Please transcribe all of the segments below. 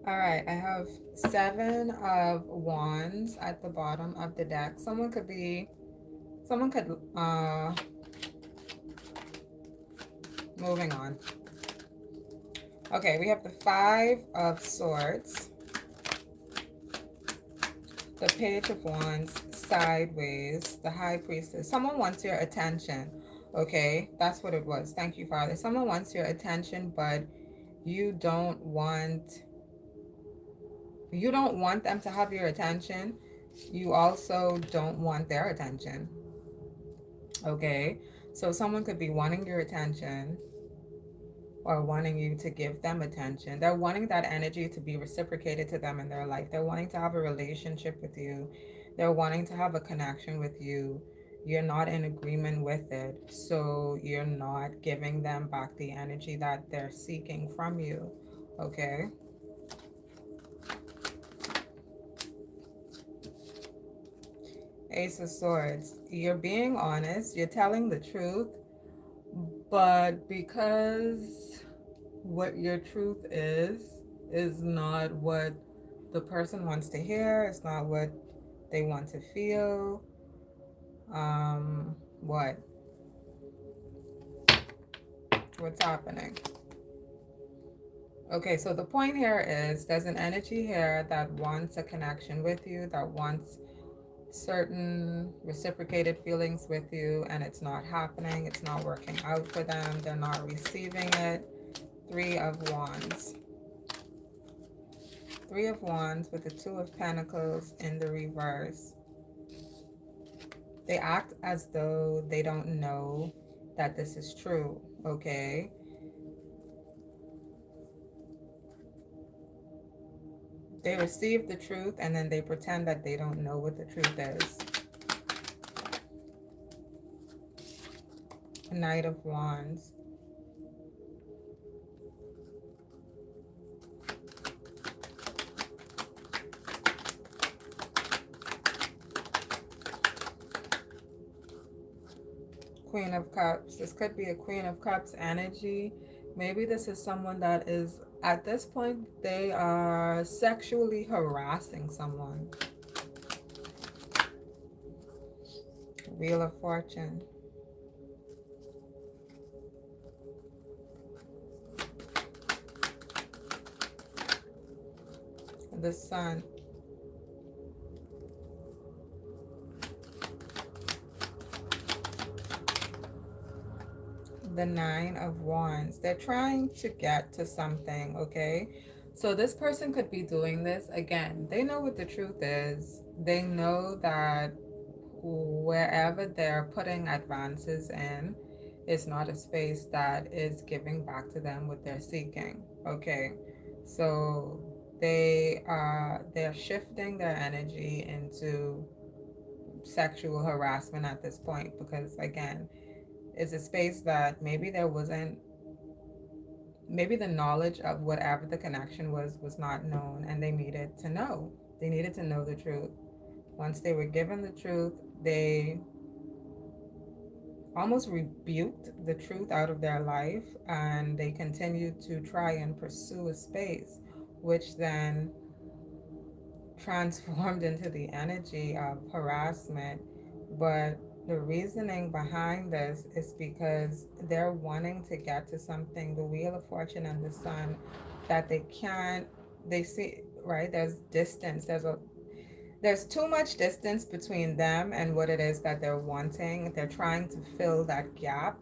All right, I have 7 of Wands at the bottom of the deck. Someone could, moving on. Okay, we have the 5 of Swords, the Page of Wands sideways, the High Priestess. Someone wants your attention. Okay, that's what it was. Thank you, Father. Someone wants your attention, but you don't want them to have your attention. You also don't want their attention. Okay, so someone could be wanting your attention or wanting you to give them attention. They're wanting that energy to be reciprocated to them in their life. They're wanting to have a relationship with you. They're wanting to have a connection with you. You're not in agreement with it, so you're not giving them back the energy that they're seeking from you. Okay. Ace of Swords. You're being honest. You're telling the truth, but because what your truth is not what the person wants to hear, it's not what they want to feel. What? What's happening? Okay, so the point here is there's an energy here that wants a connection with you, that wants certain reciprocated feelings with you, and it's not happening. It's not working out for them. They're not receiving it. 3 of Wands. 3 of Wands with the 2 of Pentacles in the reverse. They act as though they don't know that this is true, okay? They receive the truth and then they pretend that they don't know what the truth is. Knight of Wands. Queen of Cups. This could be a Queen of Cups energy. Maybe this is someone that is, at this point, they are sexually harassing someone. Wheel of Fortune. The Sun. The 9 of Wands. They're trying to get to something, okay? So this person could be doing this. Again, they know what the truth is. They know that wherever they're putting advances in is not a space that is giving back to them what they're seeking, okay? So they're shifting their energy into sexual harassment at this point because, again, it's a space that maybe there wasn't, maybe the knowledge of whatever the connection was not known, and they needed to know. They needed to know the truth. Once they were given the truth, they almost rebuked the truth out of their life, and they continued to try and pursue a space, which then transformed into the energy of harassment. But the reasoning behind this is because they're wanting to get to something, the Wheel of Fortune and the Sun, that they can't, they see, right? There's distance. There's too much distance between them and what it is that they're wanting. They're trying to fill that gap.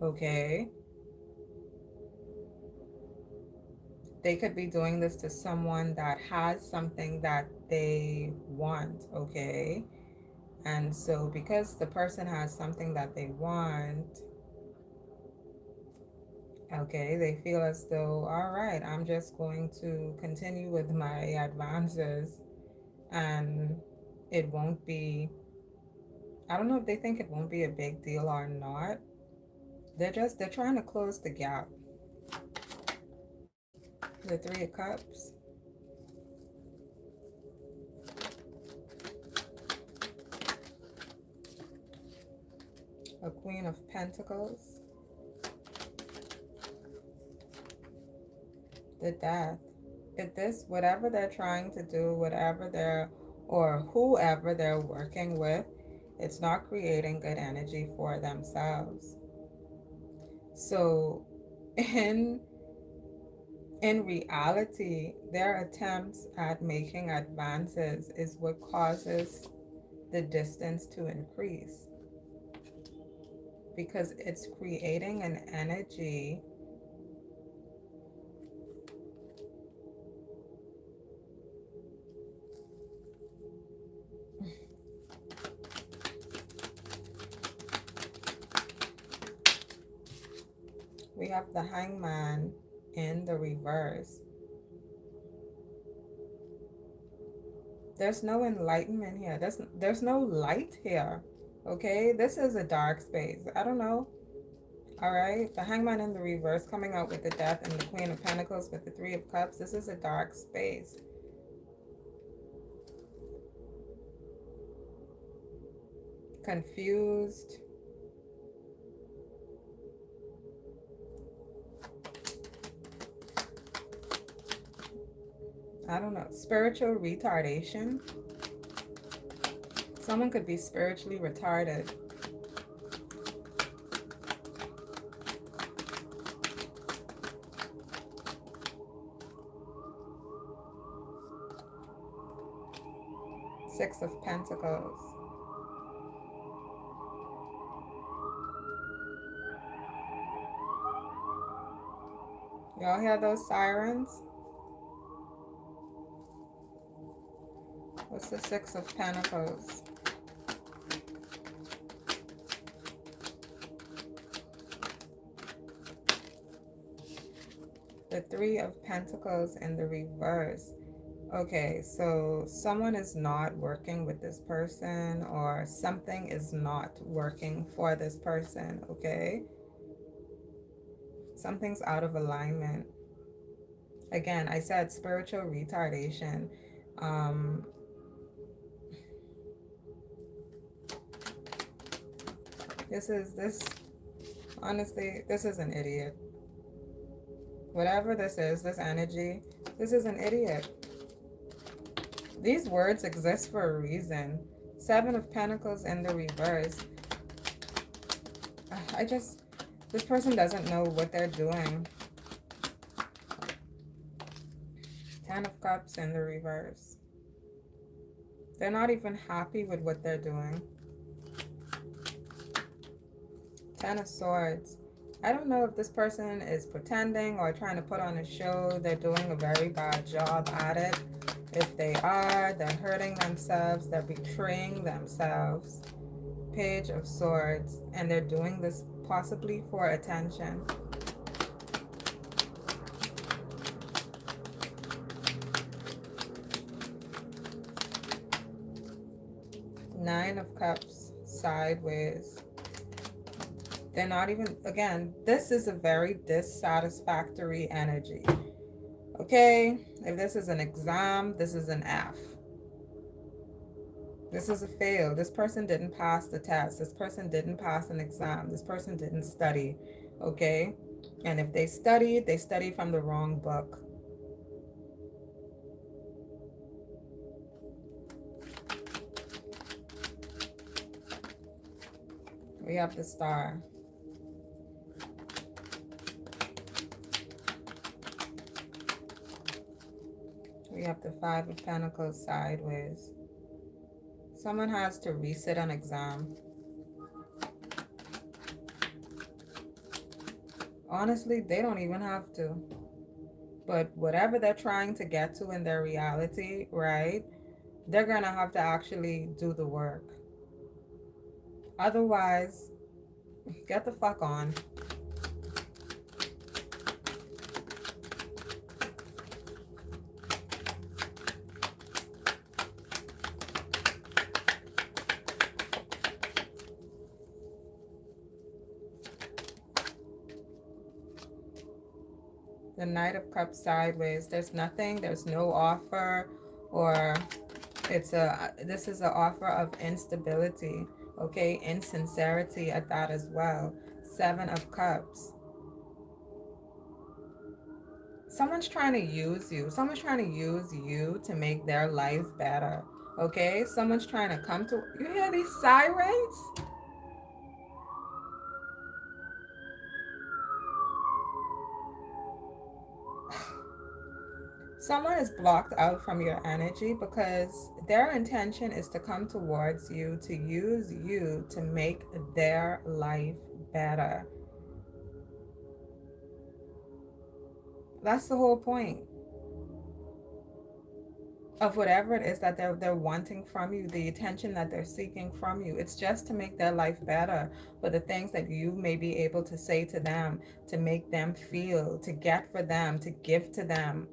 Okay. They could be doing this to someone that has something that they want. Okay. And so because the person has something that they want, okay, they feel as though, all right, I'm just going to continue with my advances, and it won't be, I don't know if they think it won't be a big deal or not. They're trying to close the gap. The 3 of Cups. A Queen of Pentacles. The Death. if this, whatever they're trying to do, whatever they're, or whoever they're working with, it's not creating good energy for themselves. So in in reality, their attempts at making advances is what causes the distance to increase, because it's creating an energy we have the hangman in the reverse. There's no enlightenment here. There's no light here. Okay? This is a dark space. I don't know. All right? The hangman in the reverse coming out with the death and the queen of pentacles with the three of cups. This is a dark space. Confused. I don't know. Spiritual retardation. Someone could be spiritually retarded. Six of Pentacles. Y'all hear those sirens? What's the Six of Pentacles? The Three of Pentacles in the reverse. Okay, so someone is not working with this person, or something is not working for this person, okay? Something's out of alignment. Again, I said spiritual retardation. Honestly, this is an idiot. Whatever this is, this energy, this is an idiot. These words exist for a reason. Seven of Pentacles in the reverse. This person doesn't know what they're doing. Ten of Cups in the reverse. They're not even happy with what they're doing. Ten of Swords. I don't know if this person is pretending or trying to put on a show. They're doing a very bad job at it. If they are, they're hurting themselves. They're betraying themselves. Page of Swords. And they're doing this possibly for attention. Nine of Cups sideways. They're not even, again, this is a very dissatisfactory energy. Okay, if this is an exam, this is an F. This is a fail. This person didn't pass the test. This person didn't pass an exam. This person didn't study, okay? And if they study from the wrong book. We have the Star. We have the Five of Pentacles sideways. Someone has to resit an exam. Honestly, they don't even have to. But whatever they're trying to get to in their reality, right, they're going to have to actually do the work. Otherwise, get the fuck on. The Knight of Cups sideways. There's nothing. There's no offer, or this is an offer of instability. Okay, insincerity at that as well. Seven of Cups. Someone's trying to use you. Someone's trying to use you to make their life better. Okay? Someone's trying to come to. You hear these sirens? Someone is blocked out from your energy because their intention is to come towards you, to use you to make their life better. That's the whole point of whatever it is that they're wanting from you, the attention that they're seeking from you. It's just to make their life better, for the things that you may be able to say to them, to make them feel, to get for them, to give to them,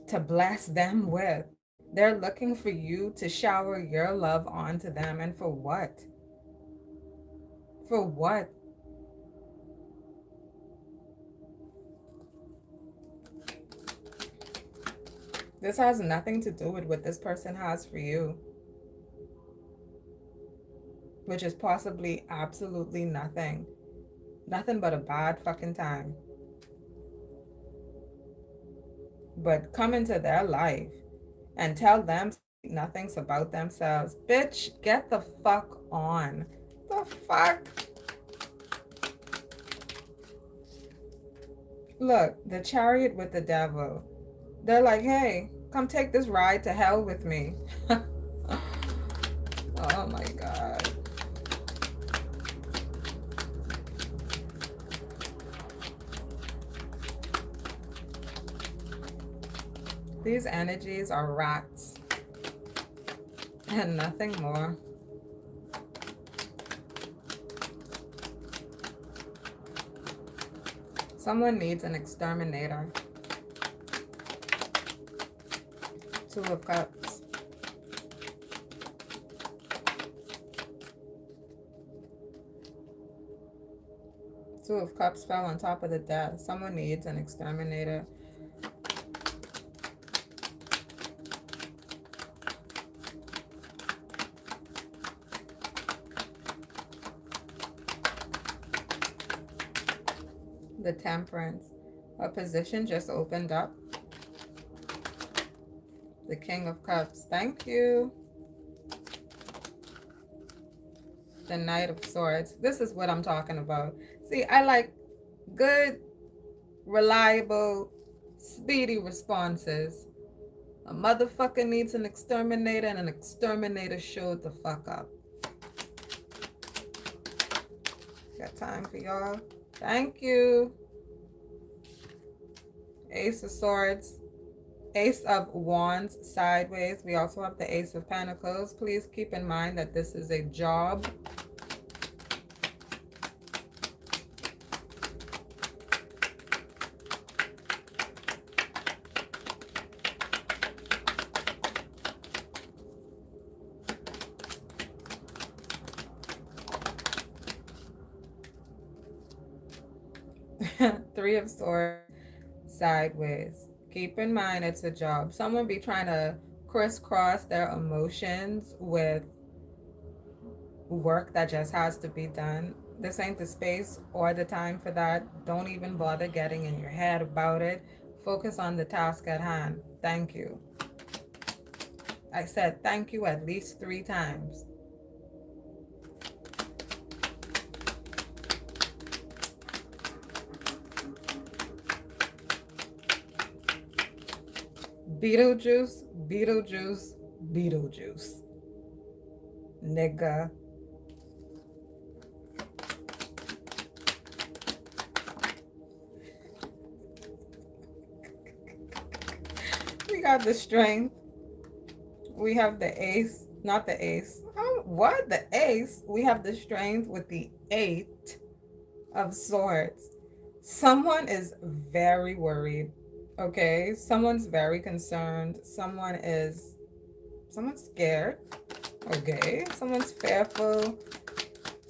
to bless them with. They're looking for you to shower your love onto them. And for what? For what? This has nothing to do with what this person has for you, which is possibly absolutely nothing. Nothing but a bad fucking time. But come into their life and tell them nothing's about themselves. Bitch, get the fuck on. The fuck? Look, the chariot with the devil. They're like, hey, come take this ride to hell with me. Oh my God. These energies are rats and nothing more. Someone needs an exterminator. Two of Cups. Two of Cups fell on top of the death. Someone needs an exterminator. The Temperance. A position just opened up. The King of Cups. Thank you. The Knight of Swords. This is what I'm talking about. See, I like good, reliable, speedy responses. A motherfucker needs an exterminator, and an exterminator showed the fuck up. Got time for y'all? Thank you. Ace of Swords. Ace of Wands sideways. We also have the Ace of Pentacles. Please keep in mind that this is a job. Three of Swords sideways. Keep in mind it's a job. Someone be trying to crisscross their emotions with work that just has to be done. This ain't the space or the time for that. Don't even bother getting in your head about it. Focus on the task at hand. Thank you. I said thank you at least 3 times. Beetlejuice, Beetlejuice, Beetlejuice. Nigga. We got the Strength. We have the Ace, not the Ace. What? The Ace. We have the Strength with the 8 of Swords. Someone is very worried. Okay, someone's very concerned. Someone's scared. Okay, someone's fearful.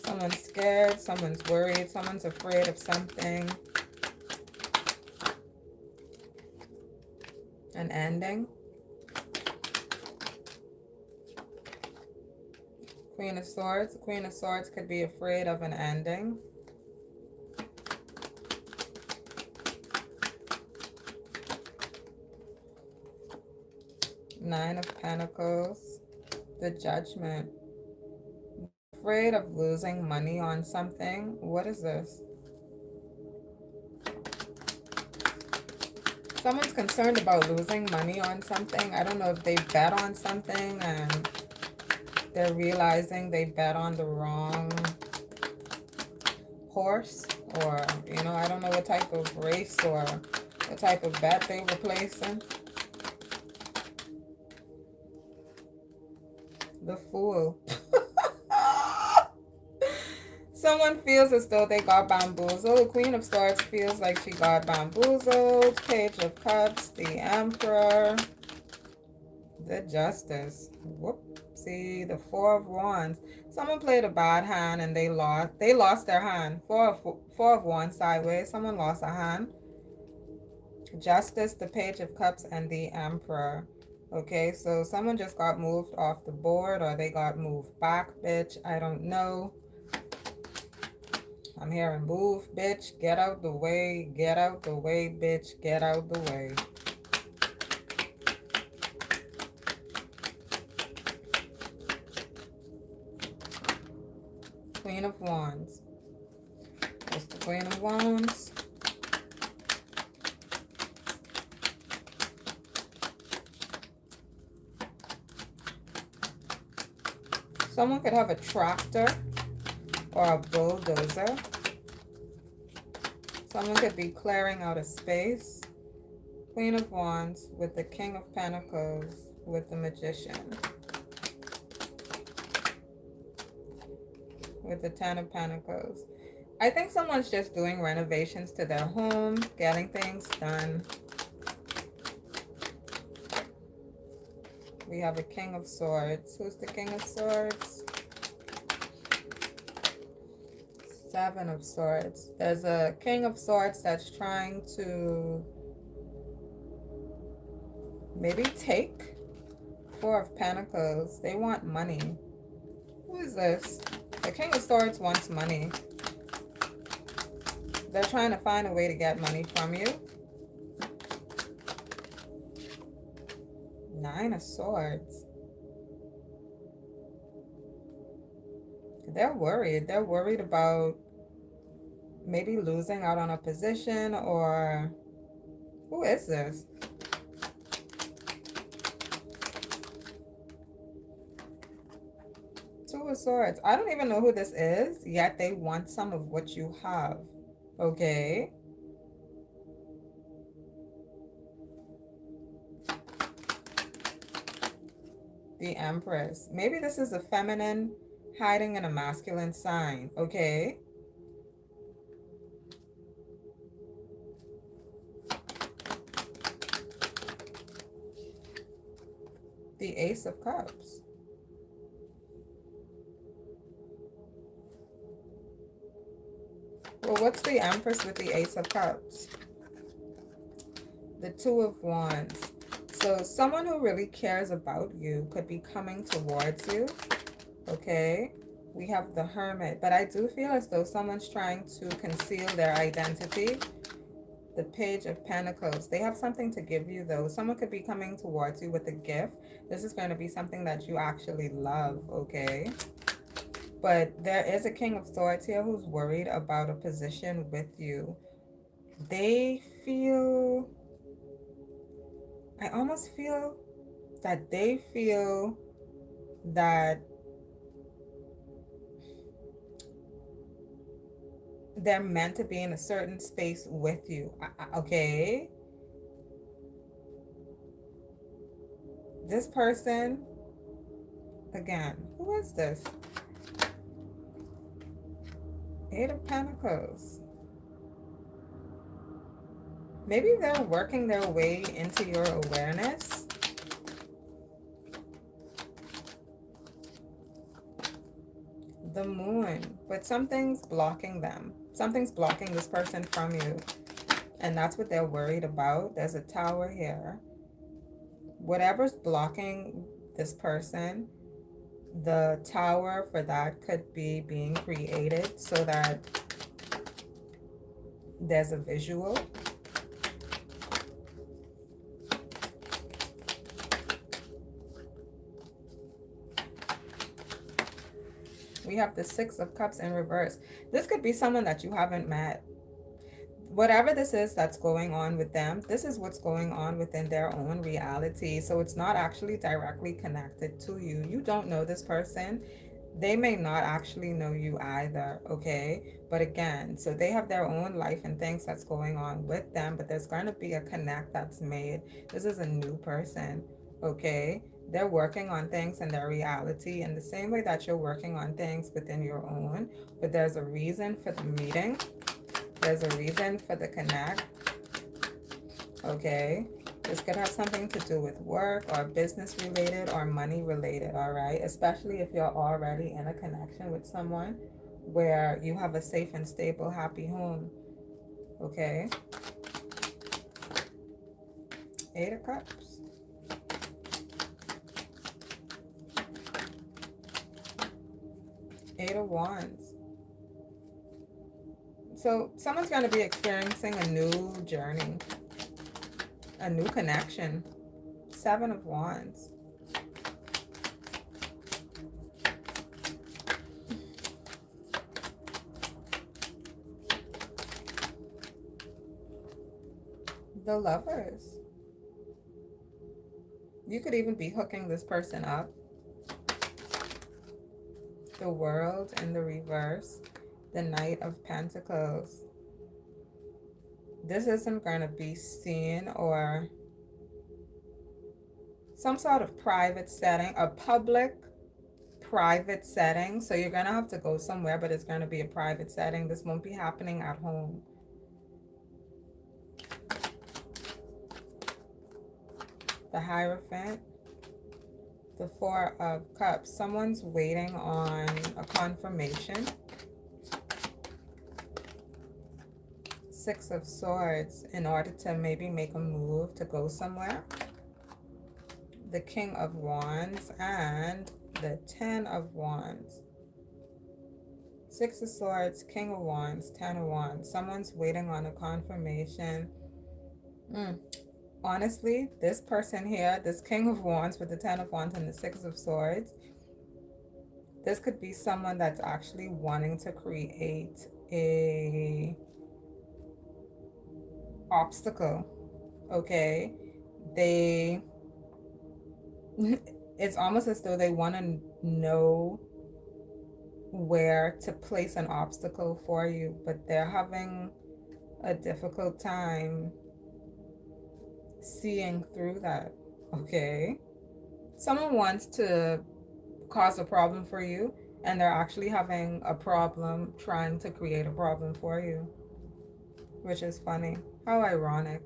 Someone's scared. Someone's worried. Someone's afraid of something. An ending. Queen of Swords. Queen of Swords could be afraid of an ending. Nine of Pentacles. The Judgment. Afraid of losing money on something. What is this? Someone's concerned about losing money on something. I don't know if they bet on something and they're realizing they bet on the wrong horse, or, you know, I don't know what type of race or what type of bet they were placing. The Fool. Someone feels as though they got bamboozled. Queen of Swords feels like she got bamboozled. Page of Cups, the Emperor, the Justice. Whoopsie, the Four of Wands. Someone played a bad hand and they lost. They lost their hand. Four of Wands sideways. Someone lost a hand. Justice, the Page of Cups, and the Emperor. Okay, so someone just got moved off the board, or they got moved back, bitch. I don't know. I'm hearing move, bitch. Get out the way. Get out the way, bitch. Get out the way. Queen of Wands. That's the Queen of Wands. Someone could have a tractor or a bulldozer. Someone could be clearing out a space. Queen of Wands with the King of Pentacles with the Magician. With the Ten of Pentacles. I think someone's just doing renovations to their home, getting things done. We have a King of Swords. Who's the King of Swords? Seven of Swords. There's a King of Swords that's trying to maybe take. Four of Pentacles. They want money. Who is this? The King of Swords wants money. They're trying to find a way to get money from you. Nine of Swords. They're worried. They're worried about maybe losing out on a position, or who is this? Two of Swords. I don't even know who this is, yet they want some of what you have. Okay. The Empress. Maybe this is a feminine hiding in a masculine sign. Okay. The Ace of Cups. Well, what's the Empress with the Ace of Cups? The Two of Wands. So someone who really cares about you could be coming towards you. Okay. We have the Hermit. But I do feel as though someone's trying to conceal their identity. The Page of Pentacles. They have something to give you, though. Someone could be coming towards you with a gift. This is going to be something that you actually love. Okay. But there is a King of Swords here who's worried about a position with you. They feel... I almost feel that they feel that they're meant to be in a certain space with you. Okay? This person, again, who is this? Eight of Pentacles. Maybe they're working their way into your awareness. The Moon. But something's blocking them. Something's blocking this person from you. And that's what they're worried about. There's a Tower here. Whatever's blocking this person, the Tower for that could be being created so that there's a visual. We have the Six of Cups in reverse. This could be someone that you haven't met. Whatever this is that's going on with them, this is what's going on within their own reality. So it's not actually directly connected to you. You don't know this person. They may not actually know you either, okay? But again, so they have their own life and things that's going on with them, but there's going to be a connect that's made. This is a new person, okay? They're working on things in their reality in the same way that you're working on things within your own, but there's a reason for the meeting. There's a reason for the connect, okay? This could have something to do with work or business related or money related, all right? Especially if you're already in a connection with someone where you have a safe and stable, happy home, okay? Eight of Cups. Eight of Wands. So someone's going to be experiencing a new journey, a new connection. Seven of Wands. The Lovers. You could even be hooking this person up. The World in the reverse. The Knight of Pentacles. This isn't going to be seen or some sort of private setting, a public private setting. So you're going to have to go somewhere, but it's going to be a private setting. This won't be happening at home. The Hierophant. The Four of Cups. Someone's waiting on a confirmation. Six of Swords in order to maybe make a move to go somewhere. The King of Wands and the Ten of Wands. Six of Swords, King of Wands, Ten of Wands. Someone's waiting on a confirmation. Honestly, this person here, this King of Wands with the Ten of Wands and the Six of Swords, this could be someone that's actually wanting to create a obstacle, okay? It's almost as though they want to know where to place an obstacle for you, but they're having a difficult time seeing through that, okay? Someone wants to cause a problem for you, and they're actually having a problem trying to create a problem for you, which is funny. How ironic.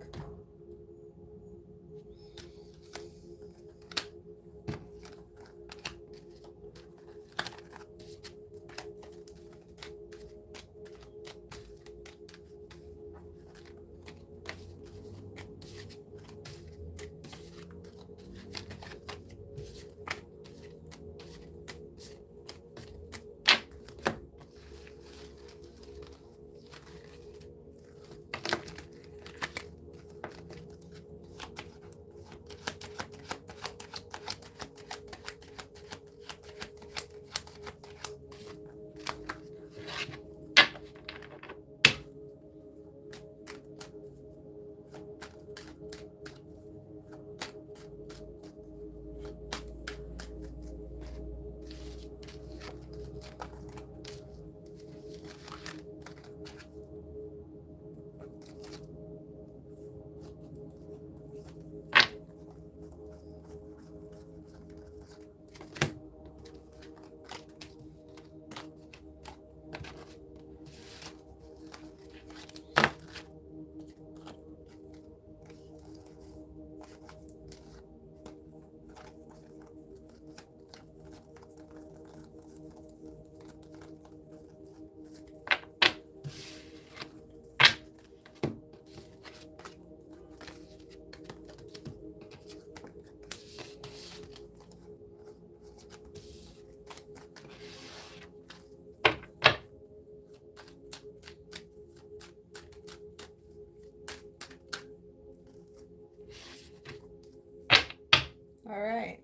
All right.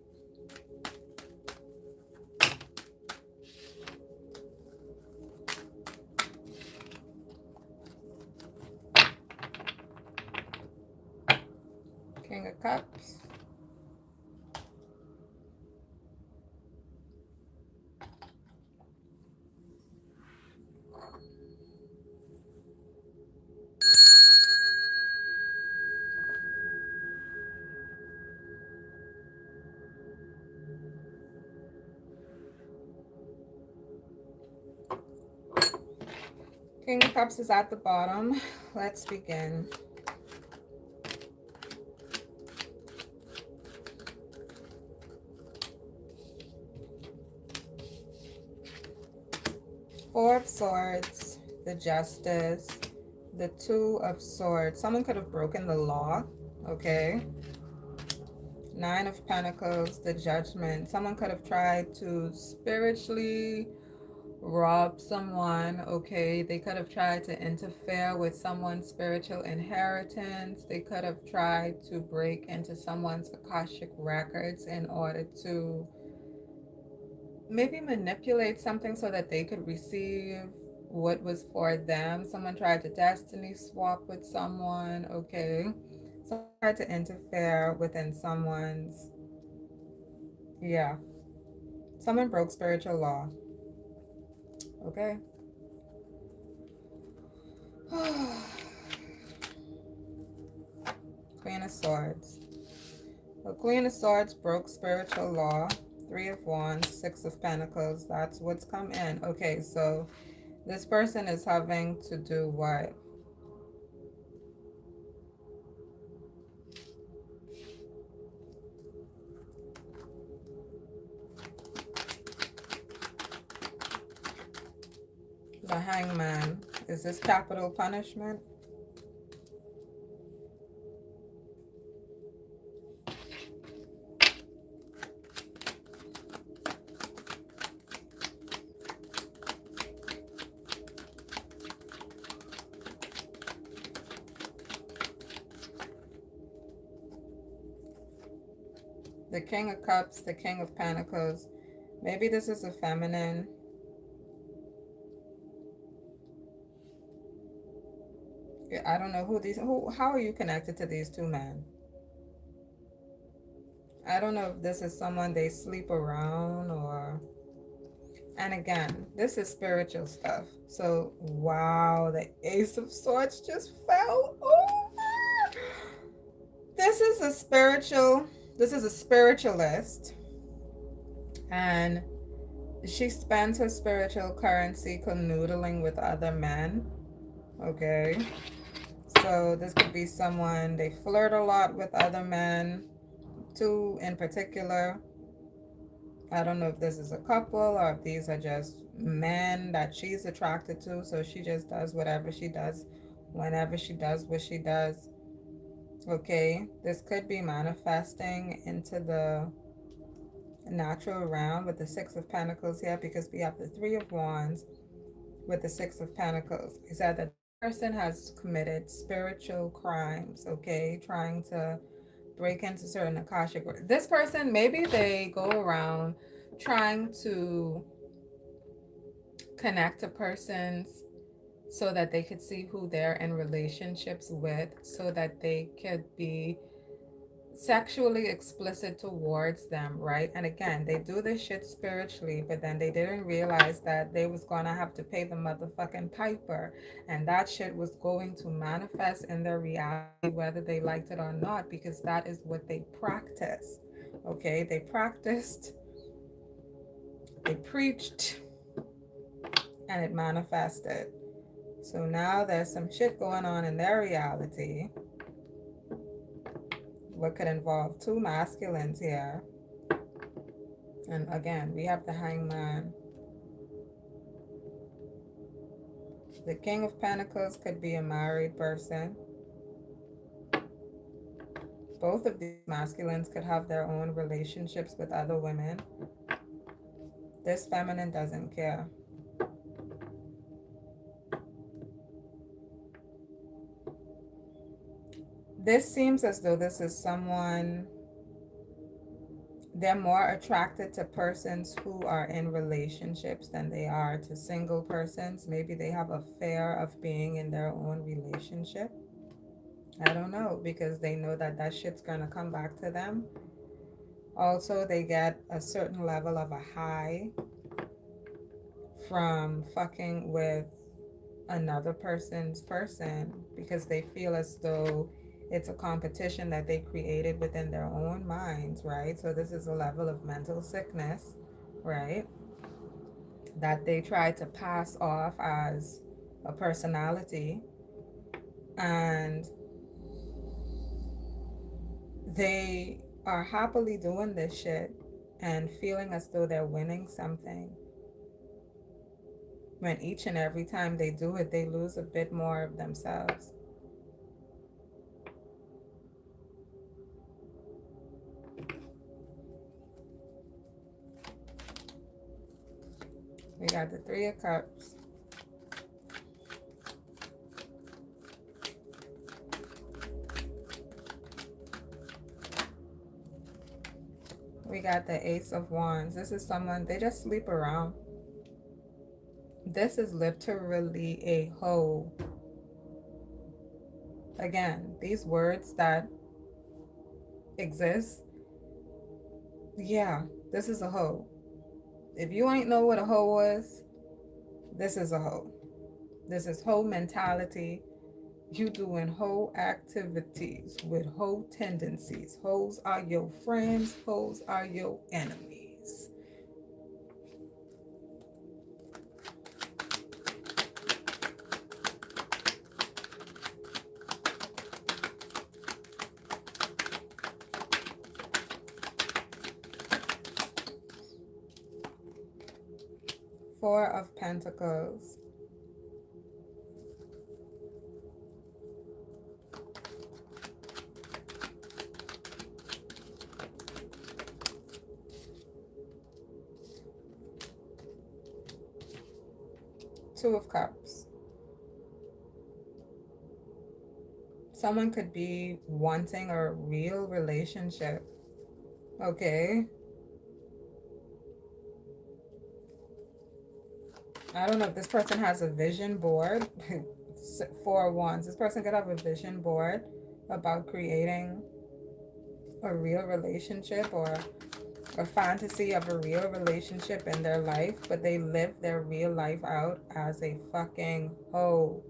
Cups. King of Cups is at the bottom. Let's begin. Four of Swords, the Justice, the Two of Swords. Someone could have broken the law, okay? Nine of Pentacles, the Judgment. Someone could have tried to spiritually rob someone, okay? They could have tried to interfere with someone's spiritual inheritance. They could have tried to break into someone's Akashic records in order to maybe manipulate something so that they could receive what was for them. Someone tried to destiny swap with someone, okay? Someone tried to interfere within someone's, yeah. Someone broke spiritual law, okay? Queen of Swords. The Queen of Swords broke spiritual law. Three of Wands, Six of Pentacles. That's what's come in. Okay, so this person is having to do what? The Hangman. Is this capital punishment? The King of Cups, the King of Pentacles. Maybe this is a feminine. I don't know how are you connected to these two men? I don't know if this is someone they sleep around or, and again, this is spiritual stuff. So, wow, the Ace of Swords just fell over. This is a spiritualist, and she spends her spiritual currency canoodling with other men, okay? So this could be someone, they flirt a lot with other men, two in particular. I don't know if this is a couple or if these are just men that she's attracted to. So she just does whatever she does, whenever she does what she does. Okay, this could be manifesting into the natural realm with the Six of Pentacles here, because we have the Three of Wands with the Six of Pentacles. Is that the person has committed spiritual crimes, okay, trying to break into certain Akashic. This person, maybe they go around trying to connect to persons so that they could see who they're in relationships with, so that they could be sexually explicit towards them, right? And again, they do this shit spiritually, but then they didn't realize that they was gonna have to pay the motherfucking piper, and that shit was going to manifest in their reality whether they liked it or not, because that is what they practice. Okay, they practiced, they preached, and it manifested. So now there's some shit going on in their reality. What could involve two masculines here. And again, we have the Hangman. The King of Pentacles could be a married person. Both of these masculines could have their own relationships with other women. This feminine doesn't care. This seems as though this is someone, they're more attracted to persons who are in relationships than they are to single persons. Maybe they have a fear of being in their own relationship. I don't know, because they know that that shit's gonna come back to them. Also, they get a certain level of a high from fucking with another person's person, because they feel as though it's a competition that they created within their own minds, right? So this is a level of mental sickness, right? That they try to pass off as a personality, and they are happily doing this shit and feeling as though they're winning something, when each and every time they do it, they lose a bit more of themselves. We got the Three of Cups. We got the Ace of Wands. This is someone, they just sleep around. This is literally a hoe. Again, these words that exist, yeah, this is a hoe. If you ain't know what a hoe was, this is a hoe. This is hoe mentality. You doing hoe activities with hoe tendencies. Hoes are your friends. Hoes are your enemies. Four of Pentacles. Two of Cups. Someone could be wanting a real relationship. Okay. I don't know if this person has a vision board. Four of Wands. This person could have a vision board about creating a real relationship, or a fantasy of a real relationship in their life, but they live their real life out as a fucking hoe.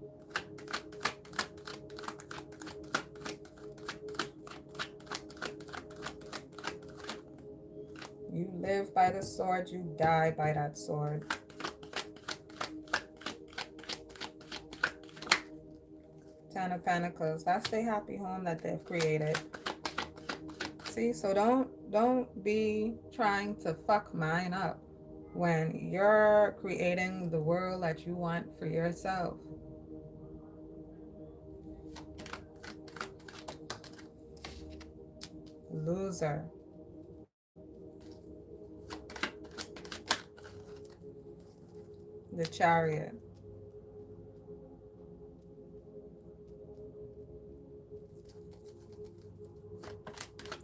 You live by the sword, you die by that sword. Ten of Pentacles. That's the happy home that they've created. See, so don't be trying to fuck mine up when you're creating the world that you want for yourself. Loser. The Chariot.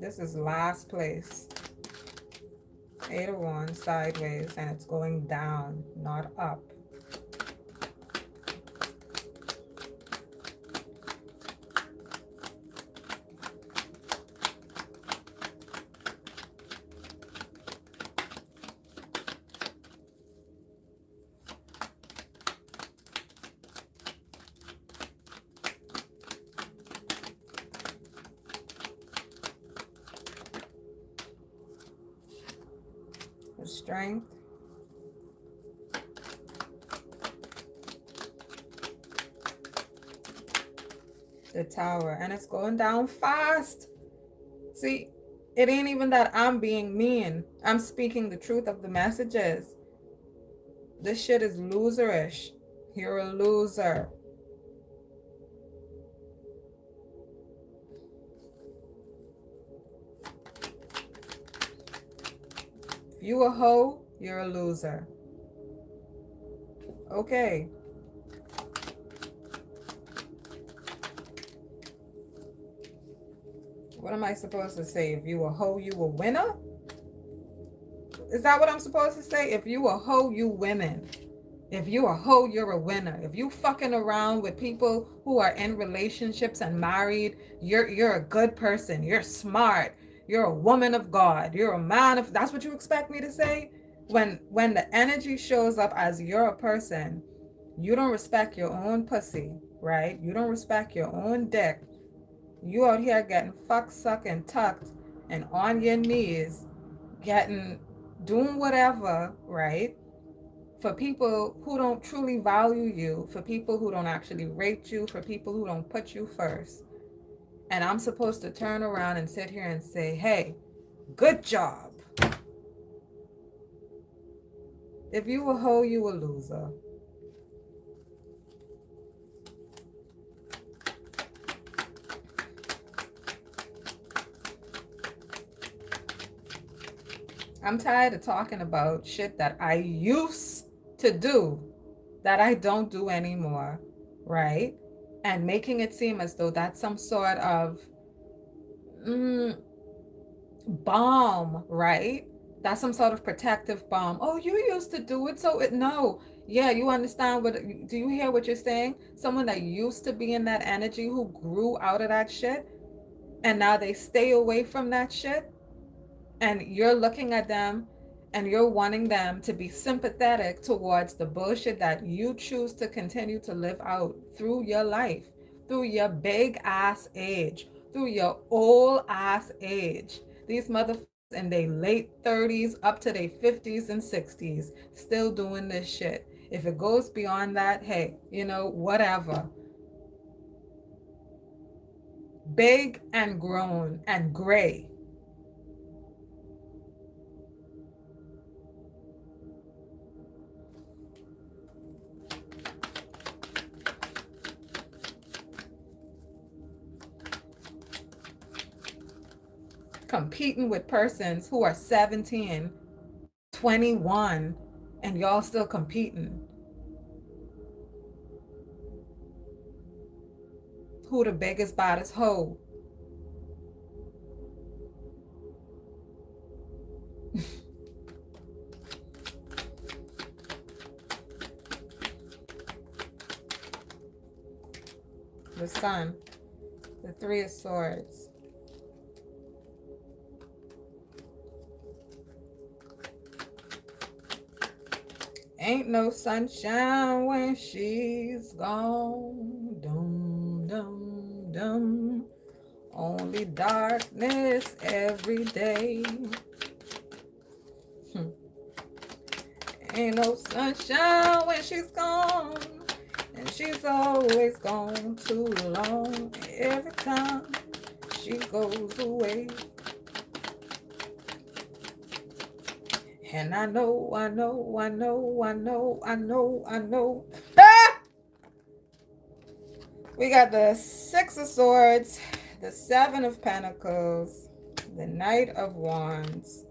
This is last place. Eight of Wands sideways, and it's going down, not up. The Strength. The Tower, and it's going down fast. See, it ain't even that I'm being mean. I'm speaking the truth of the messages. This shit is loserish. You're a loser. If you a hoe, you're a loser. Okay. What am I supposed to say? If you a hoe, you a winner? Is that what I'm supposed to say? If you a hoe, you winning. If you a hoe, you're a winner. If you fucking around with people who are in relationships and married, you're a good person. You're smart. You're a woman of God. You're a man of, that's what you expect me to say? When the energy shows up as you're a person, you don't respect your own pussy, right? You don't respect your own dick. You out here getting fucked, sucked, and tucked and on your knees, getting, doing whatever, right? For people who don't truly value you, for people who don't actually rate you, for people who don't put you first. And I'm supposed to turn around and sit here and say, hey, good job. If you a hoe, you a loser. I'm tired of talking about shit that I used to do that I don't do anymore, right? And making it seem as though that's some sort of mm, balm, right? That's some sort of protective balm. Oh, you used to do it, so it no. Yeah, you understand what, do you hear what you're saying? Someone that used to be in that energy who grew out of that shit and now they stay away from that shit, and you're looking at them and you're wanting them to be sympathetic towards the bullshit that you choose to continue to live out through your life, through your big ass age, through your old ass age. These motherfuckers in their late 30s up to their 50s and 60s still doing this shit. If it goes beyond that, hey, you know, whatever. Big and grown and gray. Competing with persons who are 17, 21, and y'all still competing. Who the biggest, baddest hoe? The sun, the three of swords. Ain't no sunshine when she's gone. Dum, dum, dum. Only darkness every day. Ain't no sunshine when she's gone. And she's always gone too long. Every time she goes away. And I know. Ah! We got the Six of Swords, the Seven of Pentacles, the Knight of Wands,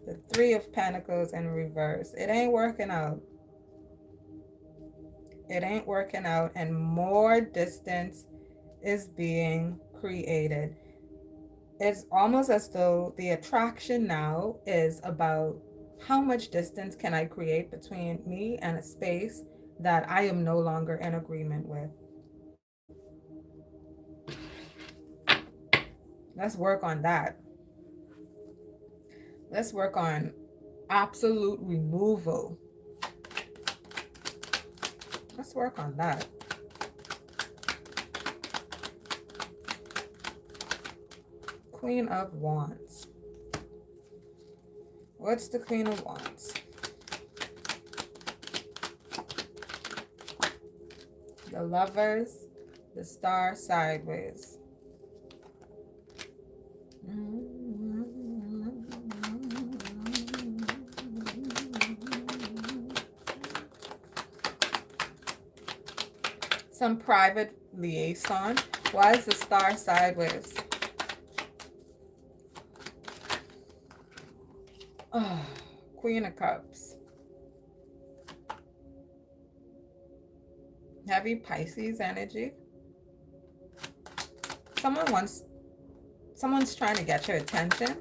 the Three of Pentacles in reverse. It ain't working out. It ain't working out, and more distance is being created. It's almost as though the attraction now is about how much distance can I create between me and a space that I am no longer in agreement with. Let's work on that. Let's work on absolute removal. Let's work on that. Queen of Wands. What's the Queen of Wands? The Lovers, the Star sideways. Some private liaison. Why is the Star sideways? Oh, Queen of Cups. Heavy Pisces energy. Someone's trying to get your attention.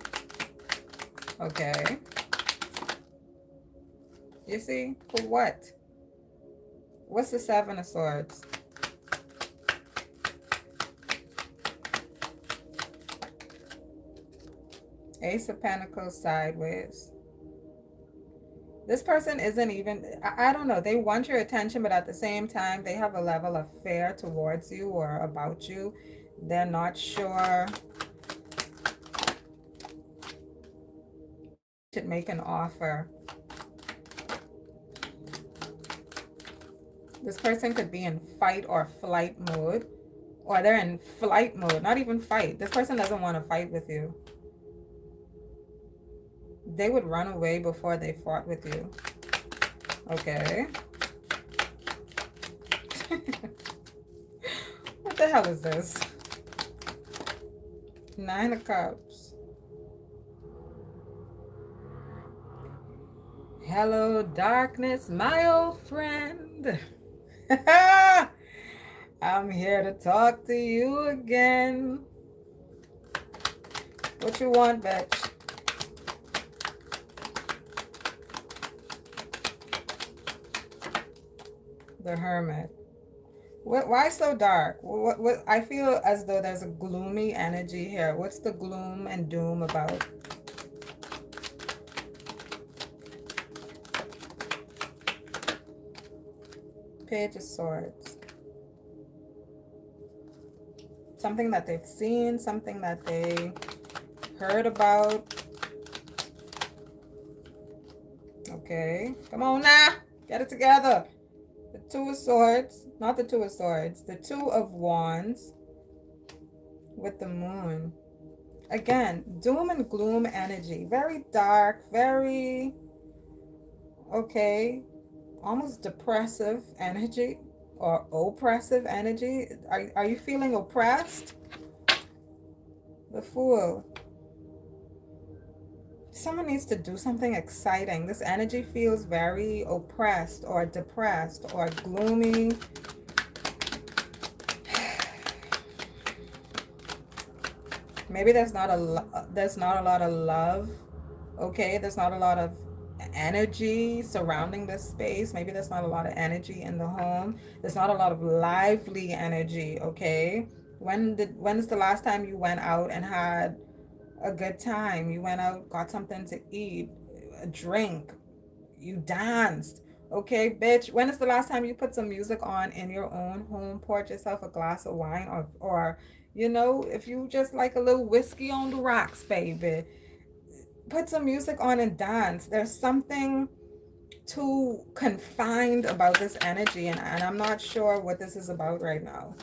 Okay. You see? For what? What's the Seven of Swords? Ace of Pentacles sideways. This person isn't even, I don't know, they want your attention, but at the same time, they have a level of fear towards you or about you. They're not sure. Should make an offer. This person could be in fight or flight mode, or they're in flight mode, not even fight. This person doesn't want to fight with you. They would run away before they fought with you. Okay. What the hell is this? Nine of Cups. Hello, darkness, my old friend. I'm here to talk to you again. What you want, bitch? The Hermit. Why so dark? What? I feel as though there's a gloomy energy here. What's the gloom and doom about? Page of Swords. Something that they've seen, something that they heard about. Okay, come on now, get it together. The Two of Swords, not the Two of Swords, the Two of Wands with the Moon. Again, doom and gloom energy. Very dark, very, okay, almost depressive energy or oppressive energy. Are you feeling oppressed? The Fool. Someone needs to do something exciting. This energy feels very oppressed or depressed or gloomy. Maybe there's not a lot of love. Okay, there's not a lot of energy surrounding this space. Maybe there's not a lot of energy in the home. There's not a lot of lively energy. Okay, when is the last time you went out and had a good time? You went out, got something to eat, a drink, you danced. Okay, bitch, when is the last time you put some music on in your own home, poured yourself a glass of wine, or you know, if you just like a little whiskey on the rocks, baby, put some music on and dance. There's something too confined about this energy, and I'm not sure what this is about right now.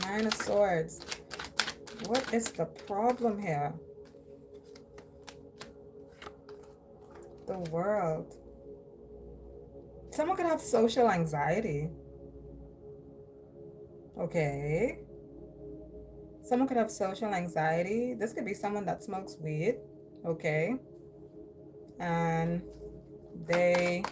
Nine of Swords. What is the problem here? The World. Someone could have social anxiety. Okay. Someone could have social anxiety. This could be someone that smokes weed. Okay. And they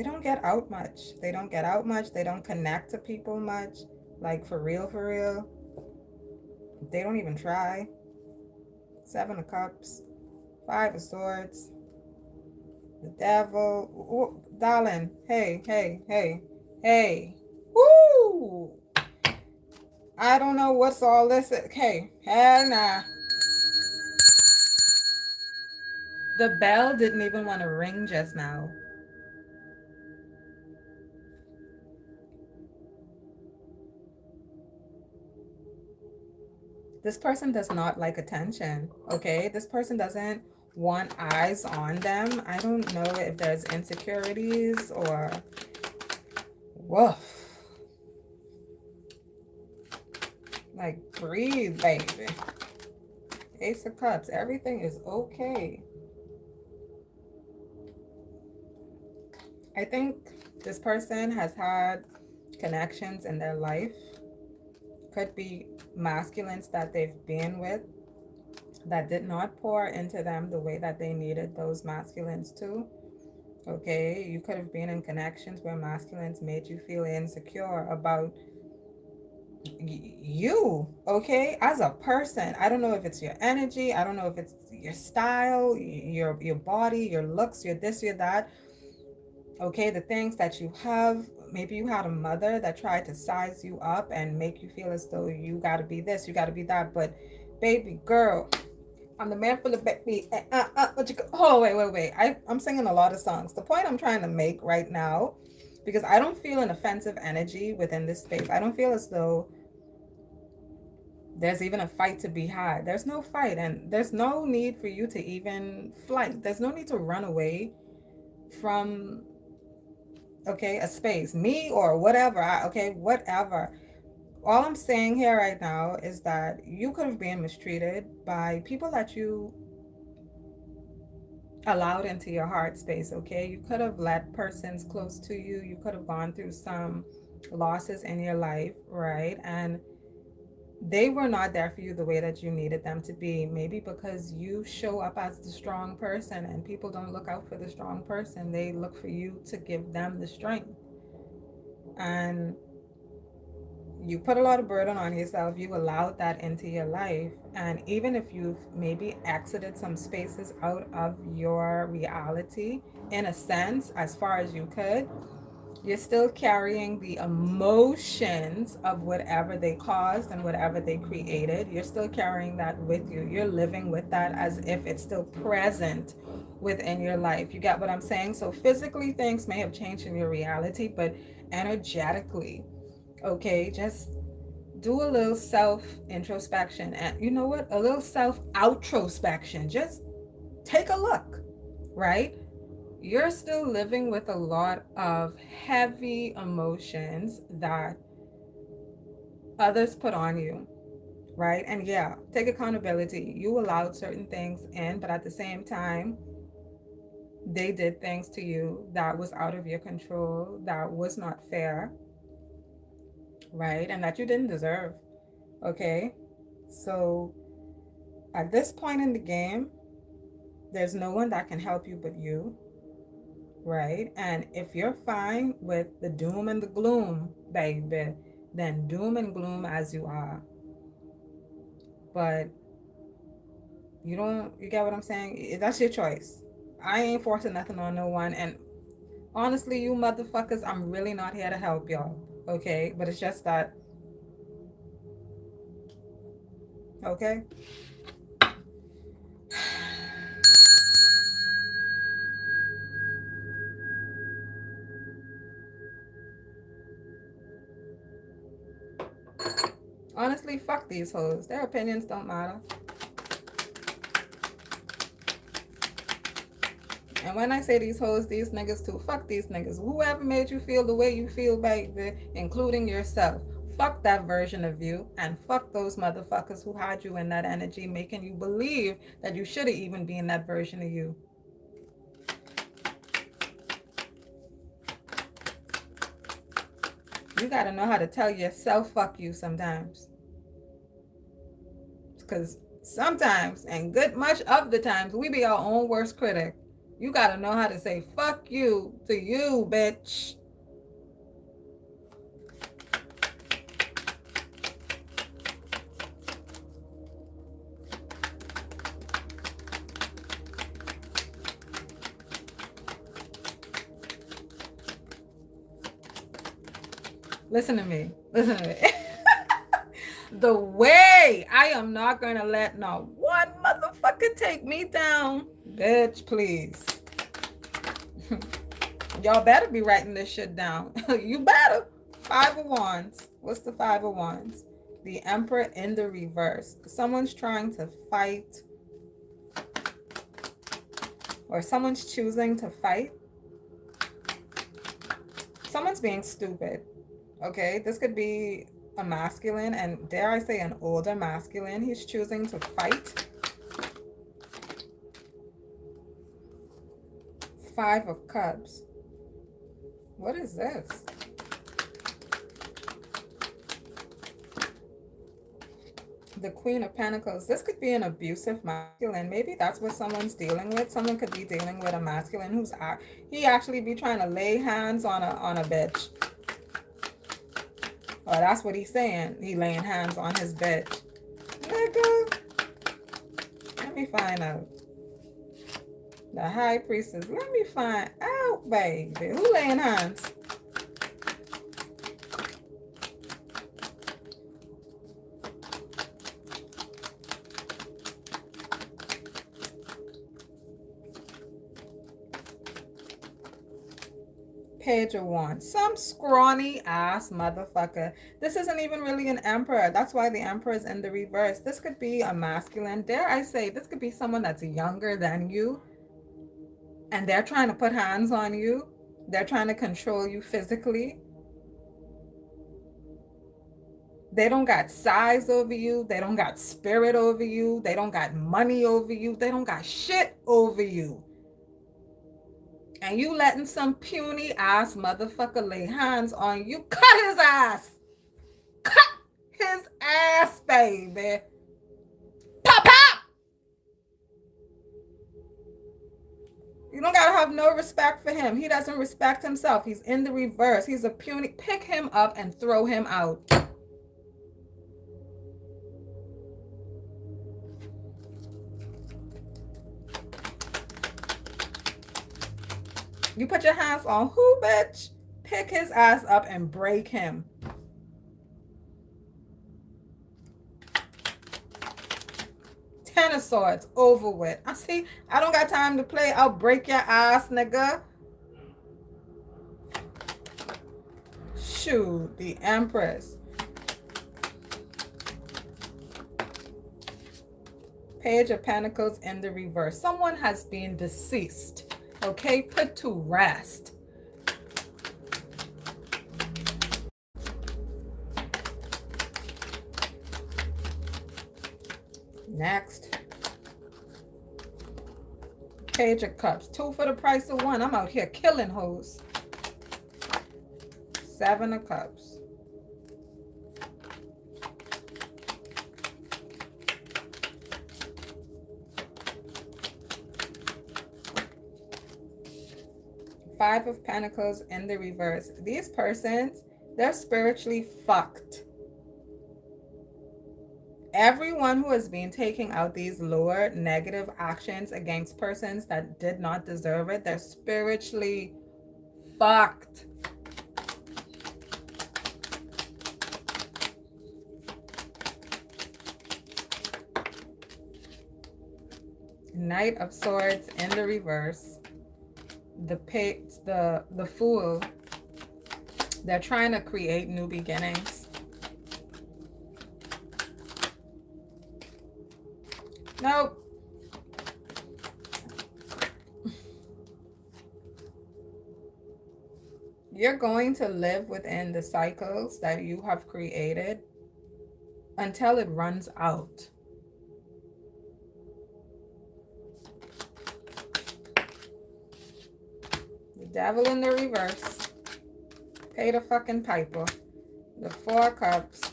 don't get out much. They don't get out much. They don't connect to people much. Like for real, for real. They don't even try. Seven of Cups. Five of Swords. The Devil. Ooh, darling. Hey, hey, hey, hey. Woo! I don't know what's all this. Okay. Hey, nah. The bell didn't even want to ring just now. This person does not like attention, okay? This person doesn't want eyes on them. I don't know if there's insecurities or... Woof. Like, breathe, baby. Ace of Cups. Everything is okay. I think this person has had connections in their life. Could be masculines that they've been with that did not pour into them the way that they needed those masculines to. Okay, you could have been in connections where masculines made you feel insecure about you, okay, as a person. I don't know if it's your energy, I don't know if it's your style, your body, your looks, your this, your that, okay, the things that you have. Maybe you had a mother that tried to size you up and make you feel as though you got to be this, you got to be that. But baby girl, I'm the man for the baby. What you go? Oh, wait. I'm singing a lot of songs. The point I'm trying to make right now, because I don't feel an offensive energy within this space. I don't feel as though there's even a fight to be had. There's no fight, and there's no need for you to even flight. There's no need to run away from, okay, a space, me or whatever. Okay, whatever. All I'm saying here right now is that you could have been mistreated by people that you allowed into your heart space. Okay, you could have let persons close to you, you could have gone through some losses in your life, right? And they were not there for you the way that you needed them to be. Maybe because you show up as the strong person, and people don't look out for the strong person, they look for you to give them the strength. And you put a lot of burden on yourself, you allowed that into your life. And even if you've maybe exited some spaces out of your reality, in a sense, as far as you could, you're still carrying the emotions of whatever they caused and whatever they created. You're still carrying that with you. You're living with that as if it's still present within your life. You get what I'm saying? So physically, things may have changed in your reality, but energetically, okay, just do a little self introspection, and you know what, a little self outrospection. Just take a look, right? You're still living with a lot of heavy emotions that others put on you, right? And yeah, take accountability. You allowed certain things in, but at the same time, they did things to you that was out of your control, that was not fair, right? And that you didn't deserve. Okay, so at this point in the game, there's no one that can help you but you, right? And if you're fine with the doom and the gloom, baby, then doom and gloom as you are. But you get what I'm saying? That's your choice. I ain't forcing nothing on no one. And honestly, you motherfuckers, I'm really not here to help y'all, okay? But it's just that, okay? Honestly, fuck these hoes. Their opinions don't matter. And when I say these hoes, these niggas too, fuck these niggas. Whoever made you feel the way you feel, baby, including yourself. Fuck that version of you, and fuck those motherfuckers who had you in that energy, making you believe that you shouldn't even be in that version of you. You gotta know how to tell yourself fuck you sometimes. Because sometimes, and good much of the times, we be our own worst critic. You gotta know how to say fuck you to you, bitch. Listen to me. Listen to me. The way I am not going to let no one motherfucker take me down. Bitch, please. Y'all better be writing this shit down. You better. 5 of Wands. What's the 5 of Wands? The Emperor in the reverse. Someone's trying to fight, or someone's choosing to fight. Someone's being stupid. Okay, this could be a masculine, and dare I say an older masculine. He's choosing to fight. 5 of Cups. What is this? The Queen of Pentacles. This could be an abusive masculine. Maybe that's what someone's dealing with. Someone could be dealing with a masculine who's he actually be trying to lay hands on a bitch. Oh, that's what he's saying. He laying hands on his bitch. Nigga. Let me find out. The High Priestess. Let me find out, baby. Who laying hands? Page of Wands. Some scrawny ass motherfucker. This isn't even really an emperor. That's why the emperor is in the reverse. This could be a masculine. Dare I say, this could be someone that's younger than you. And they're trying to put hands on you. They're trying to control you physically. They don't got size over you. They don't got spirit over you. They don't got money over you. They don't got shit over you. And you letting some puny ass motherfucker lay hands on you. Cut his ass. Cut his ass, baby. Pop, pop. You don't gotta have no respect for him. He doesn't respect himself. He's in the reverse. He's a puny. Pick him up and throw him out. You put your hands on who, bitch? Pick his ass up and break him. Ten of Swords, over with. I see, I don't got time to play. I'll break your ass, nigga. Shoot, the Empress. Page of Pentacles in the reverse. Someone has been deceased. Okay, put to rest. Next. Page of Cups. 2 for the price of 1. I'm out here killing hoes. 7 of Cups. Five of Pentacles in the reverse. These persons, they're spiritually fucked. Everyone who has been taking out these lower negative actions against persons that did not deserve it, they're spiritually fucked. Knight of Swords in the reverse. The Fool. They're trying to create new beginnings. Nope. You're going to live within the cycles that you have created until it runs out. Devil in the reverse. Pay the fucking piper. The 4 Cups.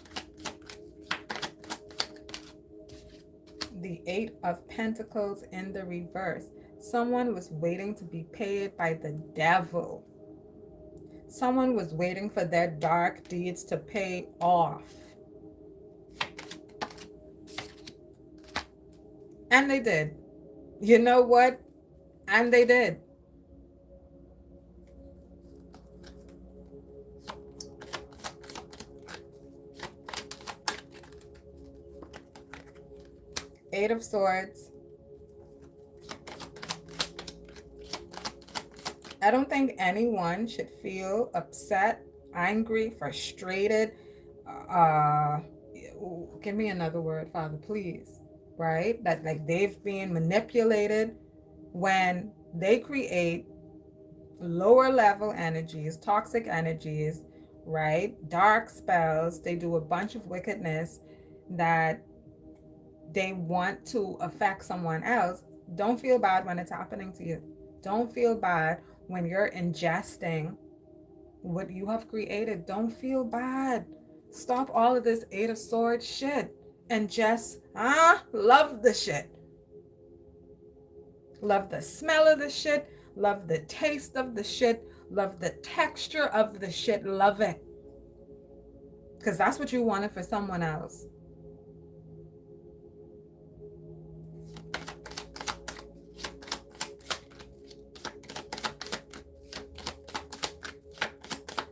The 8 of Pentacles in the reverse. Someone was waiting to be paid by the devil. Someone was waiting for their dark deeds to pay off. And they did. You know what? And they did. Eight of Swords. I don't think anyone should feel upset, angry, frustrated. Give me another word, Father, please. Right? That like they've been manipulated when they create lower level energies, toxic energies, right? Dark spells. They do a bunch of wickedness that they want to affect someone else. Don't feel bad when it's happening to you. Don't feel bad when you're ingesting what you have created. Don't feel bad. Stop all of this 8 of Swords shit. and just love the shit. Love the smell of the shit, love the taste of the shit, love the texture of the shit, love it. Because that's what you wanted for someone else.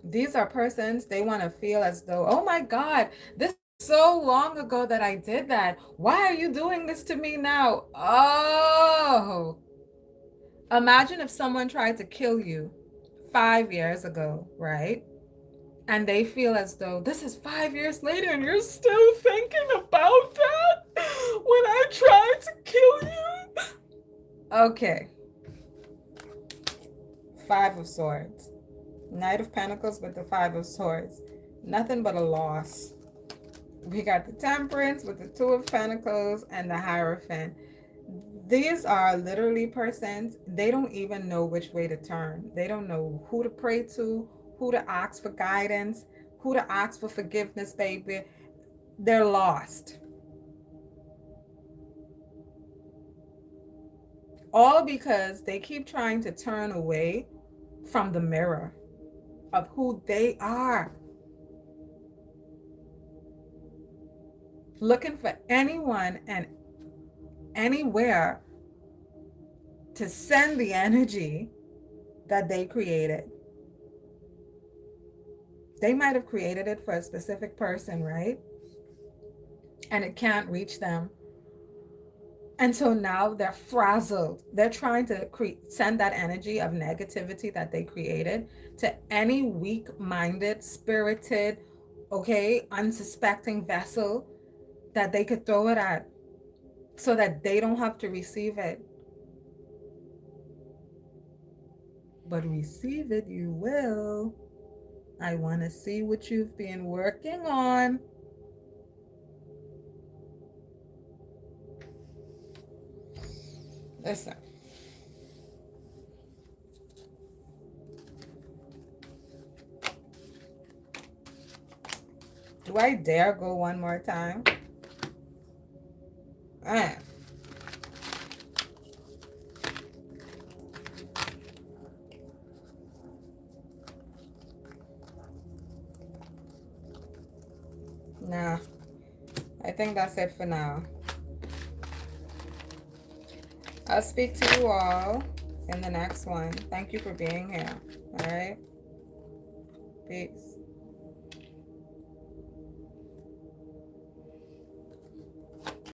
These are persons, they want to feel as though, oh my God, this is so long ago that I did that. Why are you doing this to me now? Oh, imagine if someone tried to kill you 5 years ago, right? And they feel as though this is 5 years later and you're still thinking about that when I tried to kill you. Okay. Five of Swords. Knight of Pentacles with the Five of Swords. Nothing but a loss. We got the Temperance with the Two of Pentacles and the Hierophant. These are literally persons, they don't even know which way to turn. They don't know who to pray to, who to ask for guidance, who to ask for forgiveness, baby. They're lost. All because they keep trying to turn away from the mirror of who they are. Looking for anyone and anywhere to send the energy that they created. They might have created it for a specific person, right? And it can't reach them. And so now they're frazzled. They're trying to send that energy of negativity that they created to any weak-minded, spirited, okay, unsuspecting vessel that they could throw it at so that they don't have to receive it. But receive it you will. I want to see what you've been working on. Listen. Do I dare go one more time? Nah, I think that's it for now. I'll speak to you all in the next one. Thank you for being here. All right? Peace.